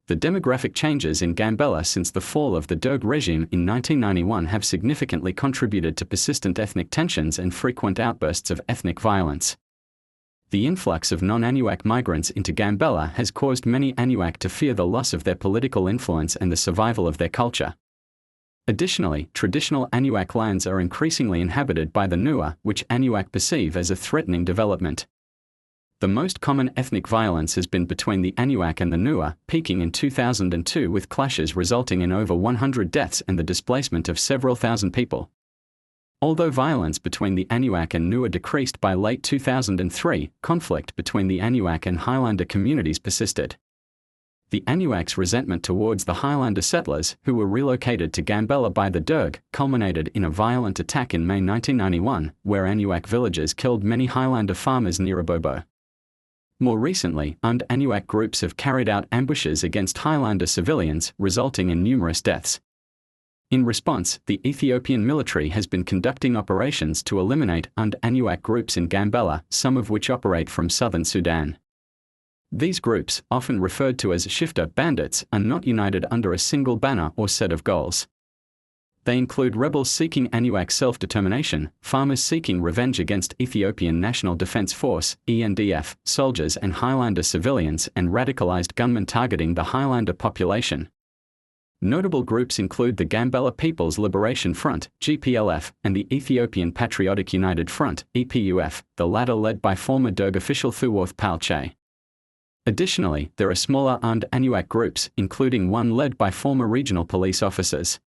The demographic changes in Gambella since the fall of the Derg regime in 1991 have significantly contributed to persistent ethnic tensions and frequent outbursts of ethnic violence. The influx of non-Anywak migrants into Gambella has caused many Anywak to fear the loss of their political influence and the survival of their culture. Additionally, traditional Anywak lands are increasingly inhabited by the Nuer, which Anywak perceive as a threatening development. The most common ethnic violence has been between the Anywak and the Nuer, peaking in 2002 with clashes resulting in over 100 deaths and the displacement of several thousand people. Although violence between the Anywak and Nuer decreased by late 2003, conflict between the Anywak and Highlander communities persisted. The Anywak's resentment towards the Highlander settlers, who were relocated to Gambella by the Derg, culminated in a violent attack in May 1991, where Anywak villagers killed many Highlander farmers near Abobo. More recently, armed Anywak groups have carried out ambushes against Highlander civilians, resulting in numerous deaths. In response, the Ethiopian military has been conducting operations to eliminate armed Anewak groups in Gambella, some of which operate from southern Sudan. These groups, often referred to as shifter bandits, are not united under a single banner or set of goals. They include rebels seeking Anewak self-determination, farmers seeking revenge against Ethiopian National Defense Force, ENDF, soldiers and Highlander civilians, and radicalized gunmen targeting the Highlander population. Notable groups include the Gambella People's Liberation Front, GPLF, and the Ethiopian Patriotic United Front, EPUF, the latter led by former Derg official Thuworth Palche. Additionally, there are smaller armed Anewak groups, including one led by former regional police officers.